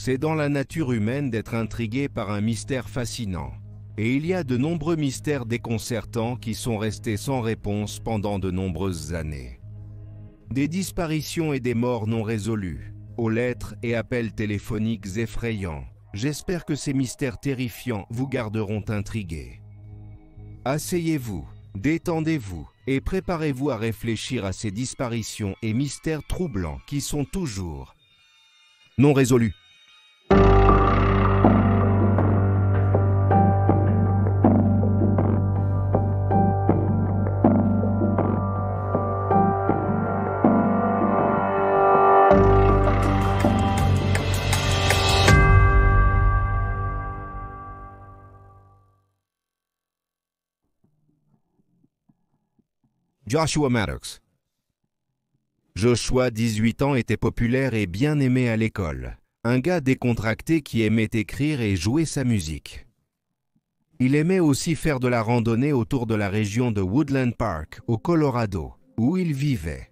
C'est dans la nature humaine d'être intrigué par un mystère fascinant. Et il y a de nombreux mystères déconcertants qui sont restés sans réponse pendant de nombreuses années. Des disparitions et des morts non résolues, aux lettres et appels téléphoniques effrayants. J'espère que ces mystères terrifiants vous garderont intrigués. Asseyez-vous, détendez-vous et préparez-vous à réfléchir à ces disparitions et mystères troublants qui sont toujours non résolus. Joshua Maddox. Joshua, 18 ans, était populaire et bien aimé à l'école. Un gars décontracté qui aimait écrire et jouer sa musique. Il aimait aussi faire de la randonnée autour de la région de Woodland Park, au Colorado, où il vivait.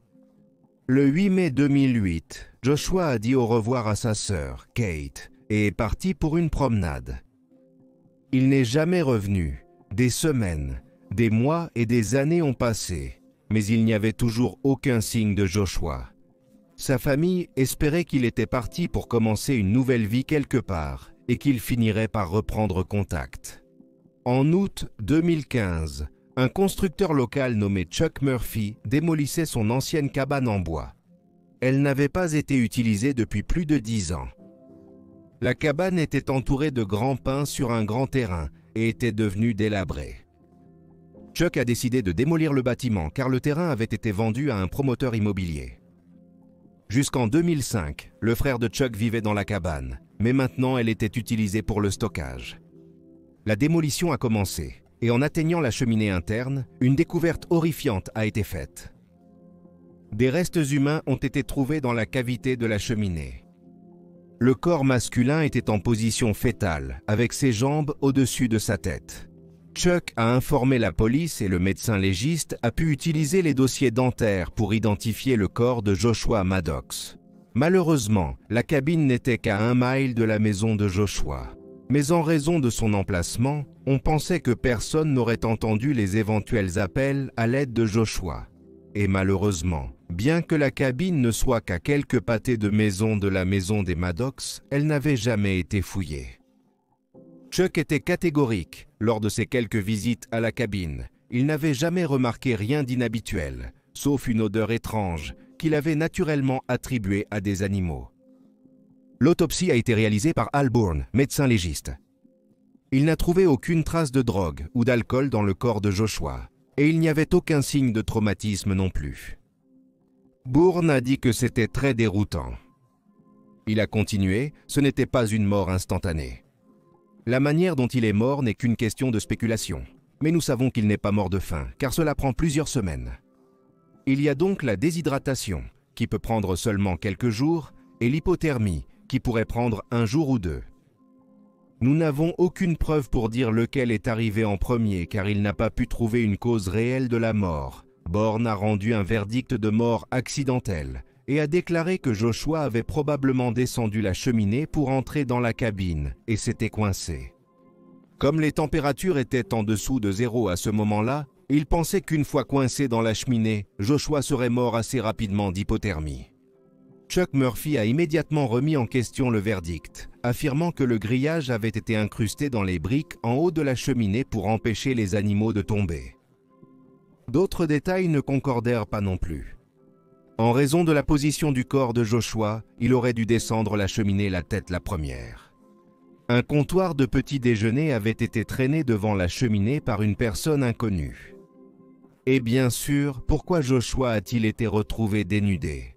Le 8 mai 2008, Joshua a dit au revoir à sa sœur, Kate, et est parti pour une promenade. Il n'est jamais revenu. Des semaines, des mois et des années ont passé. Mais il n'y avait toujours aucun signe de Joshua. Sa famille espérait qu'il était parti pour commencer une nouvelle vie quelque part et qu'il finirait par reprendre contact. En août 2015, un constructeur local nommé Chuck Murphy démolissait son ancienne cabane en bois. Elle n'avait pas été utilisée depuis plus de 10 ans. La cabane était entourée de grands pins sur un grand terrain et était devenue délabrée. Chuck a décidé de démolir le bâtiment car le terrain avait été vendu à un promoteur immobilier. Jusqu'en 2005, le frère de Chuck vivait dans la cabane, mais maintenant elle était utilisée pour le stockage. La démolition a commencé, et en atteignant la cheminée interne, une découverte horrifiante a été faite. Des restes humains ont été trouvés dans la cavité de la cheminée. Le corps masculin était en position fétale, avec ses jambes au-dessus de sa tête. Chuck a informé la police et le médecin légiste a pu utiliser les dossiers dentaires pour identifier le corps de Joshua Maddox. Malheureusement, la cabine n'était qu'à 1 mile de la maison de Joshua. Mais en raison de son emplacement, on pensait que personne n'aurait entendu les éventuels appels à l'aide de Joshua. Et malheureusement, bien que la cabine ne soit qu'à quelques pâtés de maison de la maison des Maddox, elle n'avait jamais été fouillée. Chuck était catégorique lors de ses quelques visites à la cabine. Il n'avait jamais remarqué rien d'inhabituel, sauf une odeur étrange qu'il avait naturellement attribuée à des animaux. L'autopsie a été réalisée par Al Bourne, médecin légiste. Il n'a trouvé aucune trace de drogue ou d'alcool dans le corps de Joshua, et il n'y avait aucun signe de traumatisme non plus. Bourne a dit que c'était très déroutant. Il a continué, ce n'était pas une mort instantanée. La manière dont il est mort n'est qu'une question de spéculation. Mais nous savons qu'il n'est pas mort de faim, car cela prend plusieurs semaines. Il y a donc la déshydratation, qui peut prendre seulement quelques jours, et l'hypothermie, qui pourrait prendre 1 jour ou 2. Nous n'avons aucune preuve pour dire lequel est arrivé en premier, car il n'a pas pu trouver une cause réelle de la mort. Bourne a rendu un verdict de mort accidentelle, et a déclaré que Joshua avait probablement descendu la cheminée pour entrer dans la cabine et s'était coincé. Comme les températures étaient en dessous de 0 à ce moment-là, il pensait qu'une fois coincé dans la cheminée, Joshua serait mort assez rapidement d'hypothermie. Chuck Murphy a immédiatement remis en question le verdict, affirmant que le grillage avait été incrusté dans les briques en haut de la cheminée pour empêcher les animaux de tomber. D'autres détails ne concordèrent pas non plus. En raison de la position du corps de Joshua, il aurait dû descendre la cheminée la tête la première. Un comptoir de petit déjeuner avait été traîné devant la cheminée par une personne inconnue. Et bien sûr, pourquoi Joshua a-t-il été retrouvé dénudé?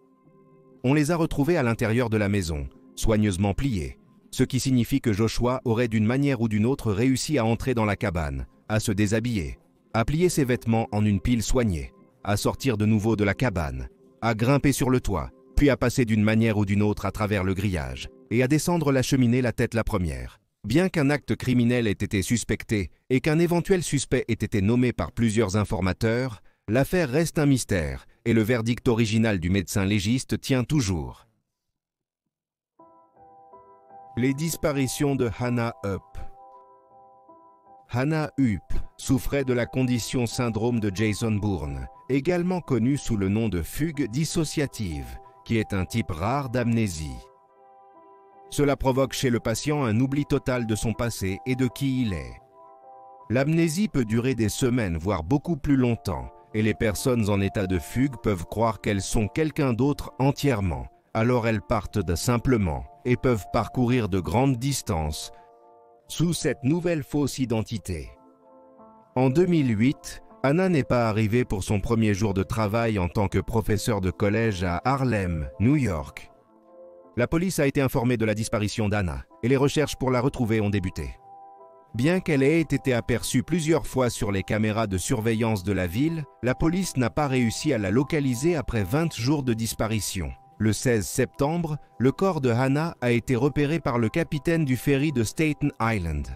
On les a retrouvés à l'intérieur de la maison, soigneusement pliés, ce qui signifie que Joshua aurait d'une manière ou d'une autre réussi à entrer dans la cabane, à se déshabiller, à plier ses vêtements en une pile soignée, à sortir de nouveau de la cabane, à grimper sur le toit, puis à passer d'une manière ou d'une autre à travers le grillage, et à descendre la cheminée la tête la première. Bien qu'un acte criminel ait été suspecté et qu'un éventuel suspect ait été nommé par plusieurs informateurs, l'affaire reste un mystère et le verdict original du médecin légiste tient toujours. Les disparitions de Hannah Hupp. Hannah Hupp souffrait de la condition syndrome de Jason Bourne, également connue sous le nom de fugue dissociative, qui est un type rare d'amnésie. Cela provoque chez le patient un oubli total de son passé et de qui il est. L'amnésie peut durer des semaines, voire beaucoup plus longtemps, et les personnes en état de fugue peuvent croire qu'elles sont quelqu'un d'autre entièrement. Alors elles partent simplement et peuvent parcourir de grandes distances sous cette nouvelle fausse identité. En 2008, Hannah n'est pas arrivée pour son premier jour de travail en tant que professeur de collège à Harlem, New York. La police a été informée de la disparition d'Hannah et les recherches pour la retrouver ont débuté. Bien qu'elle ait été aperçue plusieurs fois sur les caméras de surveillance de la ville, la police n'a pas réussi à la localiser après 20 jours de disparition. Le 16 septembre, le corps de Hannah a été repéré par le capitaine du ferry de Staten Island.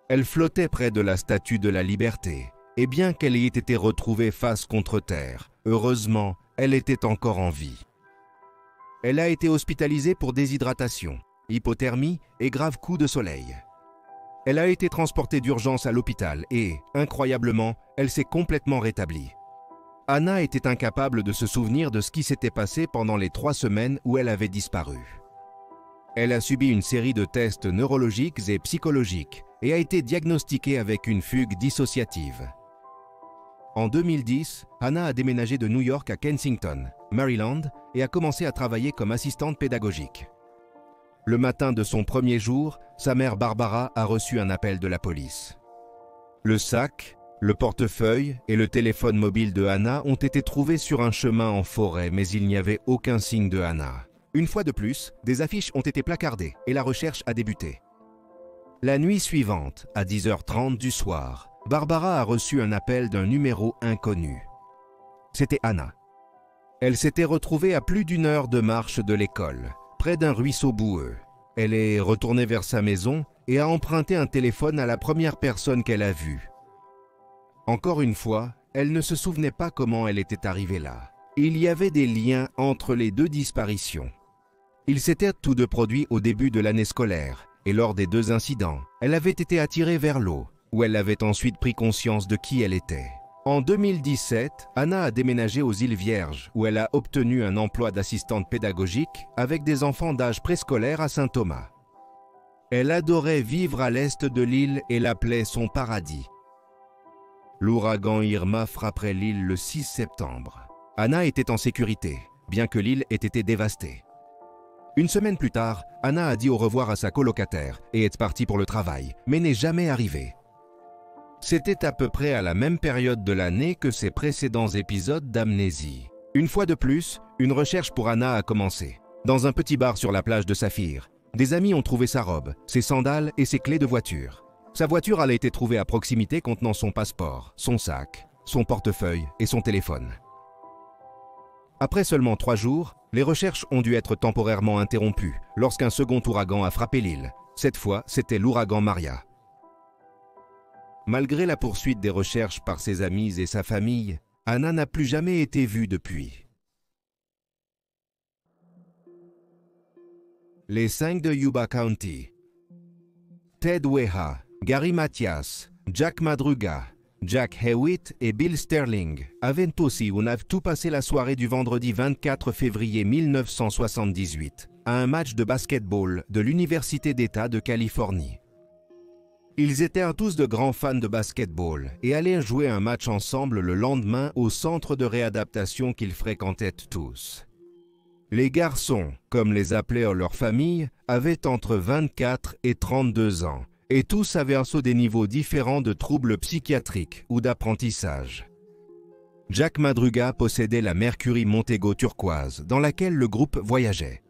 Elle flottait près de la Statue de la Liberté, et bien qu'elle ait été retrouvée face contre terre, heureusement, elle était encore en vie. Elle a été hospitalisée pour déshydratation, hypothermie et grave coup de soleil. Elle a été transportée d'urgence à l'hôpital et, incroyablement, elle s'est complètement rétablie. Hannah était incapable de se souvenir de ce qui s'était passé pendant les 3 semaines où elle avait disparu. Elle a subi une série de tests neurologiques et psychologiques et a été diagnostiquée avec une fugue dissociative. En 2010, Hannah a déménagé de New York à Kensington, Maryland, et a commencé à travailler comme assistante pédagogique. Le matin de son premier jour, sa mère Barbara a reçu un appel de la police. Le sac, le portefeuille et le téléphone mobile de Hannah ont été trouvés sur un chemin en forêt, mais il n'y avait aucun signe de Hannah. Une fois de plus, des affiches ont été placardées et la recherche a débuté. La nuit suivante, à 10h30 du soir, Barbara a reçu un appel d'un numéro inconnu. C'était Hannah. Elle s'était retrouvée à plus d'1 heure de marche de l'école, près d'un ruisseau boueux. Elle est retournée vers sa maison et a emprunté un téléphone à la première personne qu'elle a vue. Encore une fois, elle ne se souvenait pas comment elle était arrivée là. Il y avait des liens entre les 2 disparitions. Ils s'étaient tous 2 produits au début de l'année scolaire, et lors des 2 incidents, elle avait été attirée vers l'eau, où elle avait ensuite pris conscience de qui elle était. En 2017, Hannah a déménagé aux Îles Vierges, où elle a obtenu un emploi d'assistante pédagogique avec des enfants d'âge préscolaire à Saint-Thomas. Elle adorait vivre à l'est de l'île et l'appelait son paradis. L'ouragan Irma frapperait l'île le 6 septembre. Hannah était en sécurité, bien que l'île ait été dévastée. Une semaine plus tard, Hannah a dit au revoir à sa colocataire et est partie pour le travail, mais n'est jamais arrivée. C'était à peu près à la même période de l'année que ses précédents épisodes d'amnésie. Une fois de plus, une recherche pour Hannah a commencé. Dans un petit bar sur la plage de Saphir, des amis ont trouvé sa robe, ses sandales et ses clés de voiture. Sa voiture a été trouvée à proximité contenant son passeport, son sac, son portefeuille et son téléphone. Après seulement 3 jours, les recherches ont dû être temporairement interrompues lorsqu'un second ouragan a frappé l'île. Cette fois, c'était l'ouragan Maria. Malgré la poursuite des recherches par ses amis et sa famille, Hannah n'a plus jamais été vue depuis. Les 5 de Yuba County. Ted Weha, Gary Mathias, Jack Madruga, Jack Hewitt et Bill Sterling avaient aussi tout passé la soirée du vendredi 24 février 1978 à un match de basketball de l'Université d'État de Californie. Ils étaient tous de grands fans de basketball et allaient jouer un match ensemble le lendemain au centre de réadaptation qu'ils fréquentaient tous. Les garçons, comme les appelaient leurs familles, avaient entre 24 et 32 ans. Et tous avaient des niveaux différents de troubles psychiatriques ou d'apprentissage. Jack Madruga possédait la Mercury Montego turquoise dans laquelle le groupe voyageait.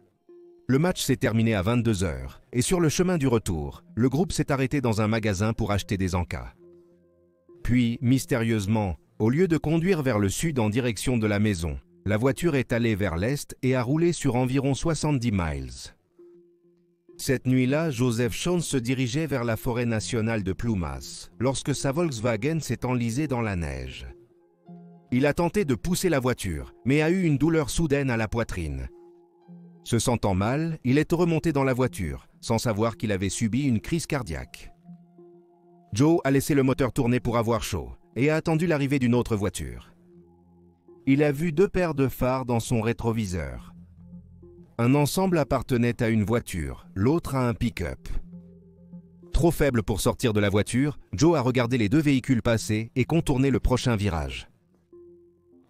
Le match s'est terminé à 22h et sur le chemin du retour, le groupe s'est arrêté dans un magasin pour acheter des encas. Puis, mystérieusement, au lieu de conduire vers le sud en direction de la maison, la voiture est allée vers l'est et a roulé sur environ 70 miles. Cette nuit-là, Joseph Shawn se dirigeait vers la forêt nationale de Plumas, lorsque sa Volkswagen s'est enlisée dans la neige. Il a tenté de pousser la voiture, mais a eu une douleur soudaine à la poitrine. Se sentant mal, il est remonté dans la voiture, sans savoir qu'il avait subi une crise cardiaque. Joe a laissé le moteur tourner pour avoir chaud et a attendu l'arrivée d'une autre voiture. Il a vu 2 paires de phares dans son rétroviseur. Un ensemble appartenait à une voiture, l'autre à un pick-up. Trop faible pour sortir de la voiture, Joe a regardé les 2 véhicules passer et contourner le prochain virage.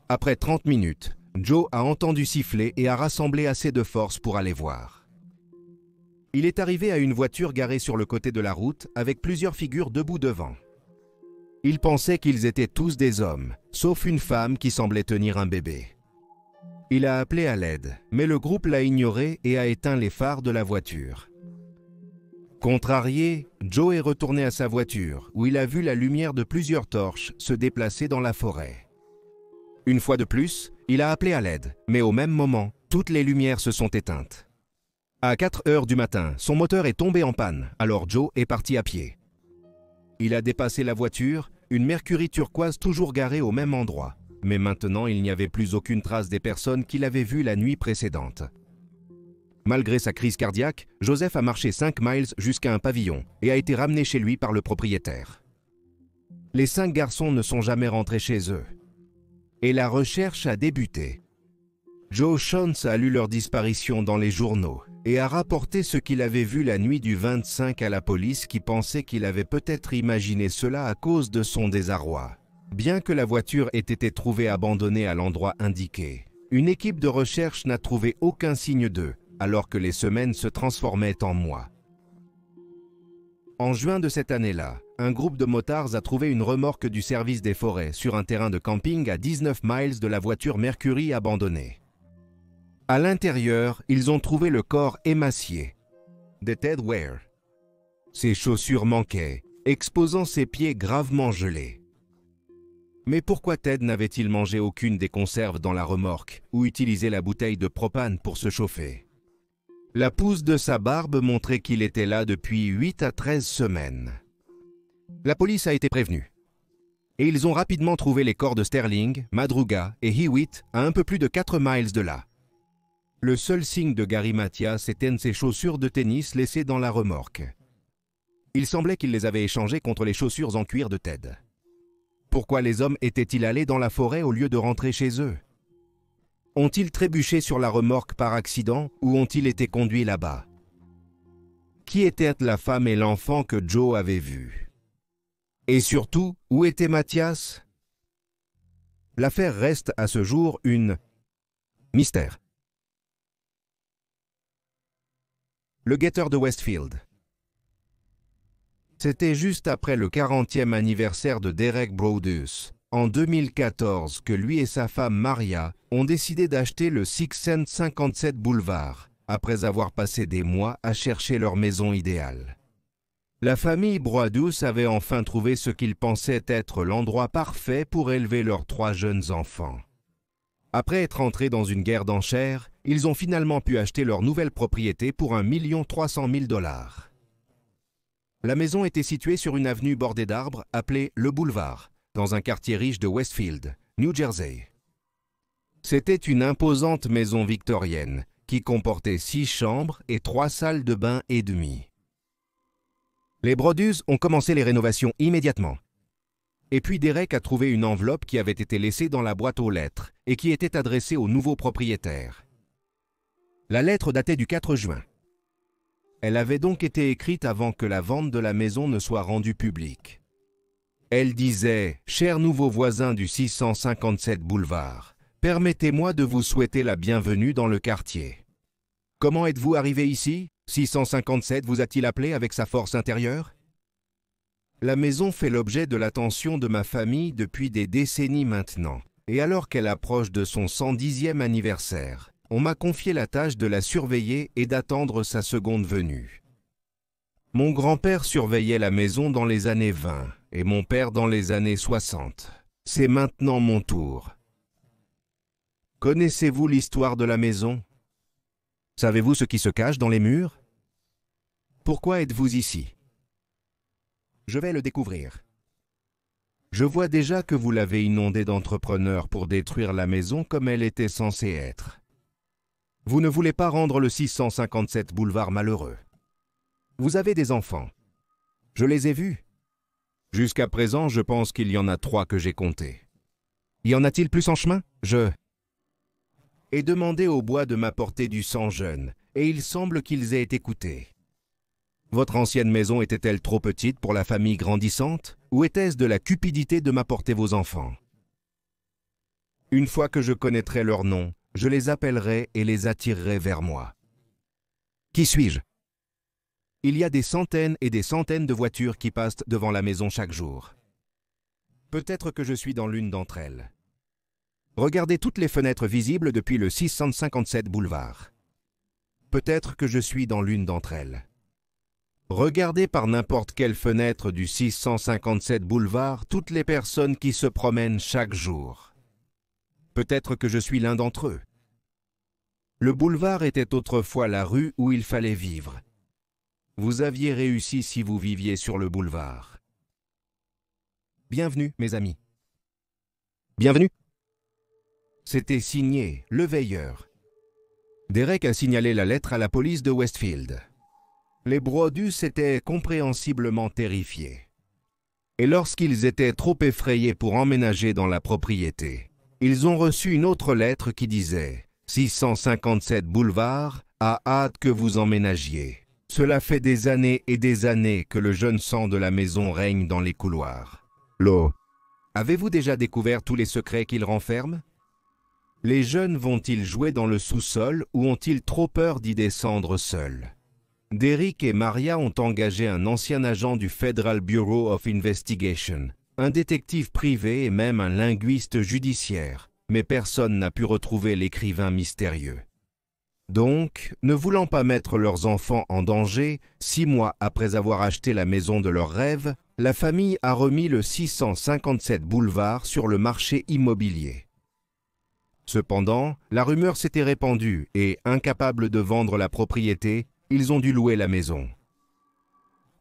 Après 30 minutes, Joe a entendu siffler et a rassemblé assez de force pour aller voir. Il est arrivé à une voiture garée sur le côté de la route avec plusieurs figures debout devant. Il pensait qu'ils étaient tous des hommes, sauf une femme qui semblait tenir un bébé. Il a appelé à l'aide, mais le groupe l'a ignoré et a éteint les phares de la voiture. Contrarié, Joe est retourné à sa voiture, où il a vu la lumière de plusieurs torches se déplacer dans la forêt. Une fois de plus, il a appelé à l'aide, mais au même moment, toutes les lumières se sont éteintes. À 4 heures du matin, son moteur est tombé en panne, alors Joe est parti à pied. Il a dépassé la voiture, une Mercury turquoise toujours garée au même endroit, mais maintenant il n'y avait plus aucune trace des personnes qu'il avait vues la nuit précédente. Malgré sa crise cardiaque, Joseph a marché 5 miles jusqu'à un pavillon et a été ramené chez lui par le propriétaire. Les 5 garçons ne sont jamais rentrés chez eux. Et la recherche a débuté. Joe Shantz a lu leur disparition dans les journaux et a rapporté ce qu'il avait vu la nuit du 25 à la police qui pensait qu'il avait peut-être imaginé cela à cause de son désarroi. Bien que la voiture ait été trouvée abandonnée à l'endroit indiqué, une équipe de recherche n'a trouvé aucun signe d'eux, alors que les semaines se transformaient en mois. En juin de cette année-là, un groupe de motards a trouvé une remorque du service des forêts sur un terrain de camping à 19 miles de la voiture Mercury abandonnée. À l'intérieur, ils ont trouvé le corps émacié de Ted Ware. Ses chaussures manquaient, exposant ses pieds gravement gelés. Mais pourquoi Ted n'avait-il mangé aucune des conserves dans la remorque ou utilisé la bouteille de propane pour se chauffer? La pousse de sa barbe montrait qu'il était là depuis 8 à 13 semaines. La police a été prévenue. Et ils ont rapidement trouvé les corps de Sterling, Madruga et Hewitt à un peu plus de 4 miles de là. Le seul signe de Gary Mathias était ses chaussures de tennis laissées dans la remorque. Il semblait qu'il les avait échangées contre les chaussures en cuir de Ted. Pourquoi les hommes étaient-ils allés dans la forêt au lieu de rentrer chez eux? Ont-ils trébuché sur la remorque par accident ou ont-ils été conduits là-bas? Qui était la femme et l'enfant que Joe avait vus? Et surtout, où était Mathias? L'affaire reste à ce jour une mystère. Le guetteur de Westfield. C'était juste après le 40e anniversaire de Derek Brodus, en 2014, que lui et sa femme Maria ont décidé d'acheter le 657 Boulevard, après avoir passé des mois à chercher leur maison idéale. La famille Brodus avait enfin trouvé ce qu'ils pensaient être l'endroit parfait pour élever leurs 3 jeunes enfants. Après être entrés dans une guerre d'enchères, ils ont finalement pu acheter leur nouvelle propriété pour $1 300 000. La maison était située sur une avenue bordée d'arbres appelée Le Boulevard, dans un quartier riche de Westfield, New Jersey. C'était une imposante maison victorienne qui comportait 6 chambres et 3 salles de bain et demie. Les Brodus ont commencé les rénovations immédiatement. Et puis Derek a trouvé une enveloppe qui avait été laissée dans la boîte aux lettres et qui était adressée au nouveau propriétaire. La lettre datait du 4 juin. Elle avait donc été écrite avant que la vente de la maison ne soit rendue publique. Elle disait « Chers nouveaux voisins du 657 boulevard, permettez-moi de vous souhaiter la bienvenue dans le quartier. Comment êtes-vous arrivé ici? 657 vous a-t-il appelé avec sa force intérieure? La maison fait l'objet de l'attention de ma famille depuis des décennies maintenant, et alors qu'elle approche de son 110e anniversaire, on m'a confié la tâche de la surveiller et d'attendre sa seconde venue. Mon grand-père surveillait la maison dans les années 20 et mon père dans les années 60. C'est maintenant mon tour. Connaissez-vous l'histoire de la maison? Savez-vous ce qui se cache dans les murs? Pourquoi êtes-vous ici? Je vais le découvrir. Je vois déjà que vous l'avez inondée d'entrepreneurs pour détruire la maison comme elle était censée être. Vous ne voulez pas rendre le 657 boulevard malheureux. Vous avez des enfants. Je les ai vus. Jusqu'à présent, je pense qu'il y en a 3 que j'ai comptés. Y en a-t-il plus en chemin? Je ai demandé au bois de m'apporter du sang jeune, et il semble qu'ils aient écouté. Votre ancienne maison était-elle trop petite pour la famille grandissante, ou était-ce de la cupidité de m'apporter vos enfants? Une fois que je connaîtrai leur nom, je les appellerai et les attirerai vers moi. Qui suis-je? Il y a des centaines et des centaines de voitures qui passent devant la maison chaque jour. Peut-être que je suis dans l'une d'entre elles. Regardez toutes les fenêtres visibles depuis le 657 boulevard. Peut-être que je suis dans l'une d'entre elles. Regardez par n'importe quelle fenêtre du 657 boulevard toutes les personnes qui se promènent chaque jour. Peut-être que je suis l'un d'entre eux. Le boulevard était autrefois la rue où il fallait vivre. Vous aviez réussi si vous viviez sur le boulevard. Bienvenue, mes amis. Bienvenue. C'était signé Le Veilleur. Derek a signalé la lettre à la police de Westfield. Les Brodus étaient compréhensiblement terrifiés. Et lorsqu'ils étaient trop effrayés pour emménager dans la propriété, ils ont reçu une autre lettre qui disait « 657 boulevard, a hâte que vous emménagiez. Cela fait des années et des années que le jeune sang de la maison règne dans les couloirs. L'eau. Avez-vous déjà découvert tous les secrets qu'il renferme? Les jeunes vont-ils jouer dans le sous-sol ou ont-ils trop peur d'y descendre seuls? Derek et Maria ont engagé un ancien agent du Federal Bureau of Investigation, un détective privé et même un linguiste judiciaire, mais personne n'a pu retrouver l'écrivain mystérieux. Donc, ne voulant pas mettre leurs enfants en danger, 6 mois après avoir acheté la maison de leurs rêves, la famille a remis le 657 boulevard sur le marché immobilier. Cependant, la rumeur s'était répandue et, incapables de vendre la propriété, ils ont dû louer la maison.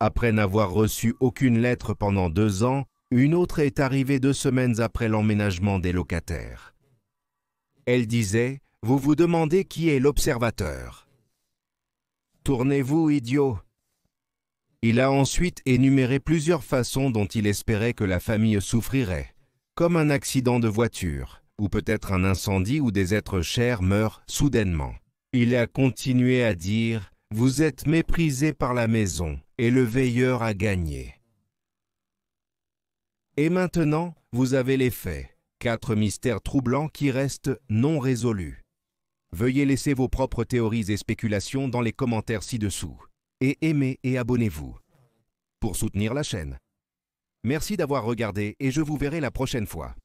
Après n'avoir reçu aucune lettre pendant 2 ans, une autre est arrivée 2 semaines après l'emménagement des locataires. Elle disait « Vous vous demandez qui est l'observateur. Tournez-vous, idiot !» Il a ensuite énuméré plusieurs façons dont il espérait que la famille souffrirait, comme un accident de voiture, ou peut-être un incendie où des êtres chers meurent soudainement. Il a continué à dire « Vous êtes méprisés par la maison, et le veilleur a gagné. » Et maintenant, vous avez les faits, 4 mystères troublants qui restent non résolus. Veuillez laisser vos propres théories et spéculations dans les commentaires ci-dessous. Et aimez et abonnez-vous pour soutenir la chaîne. Merci d'avoir regardé et je vous verrai la prochaine fois.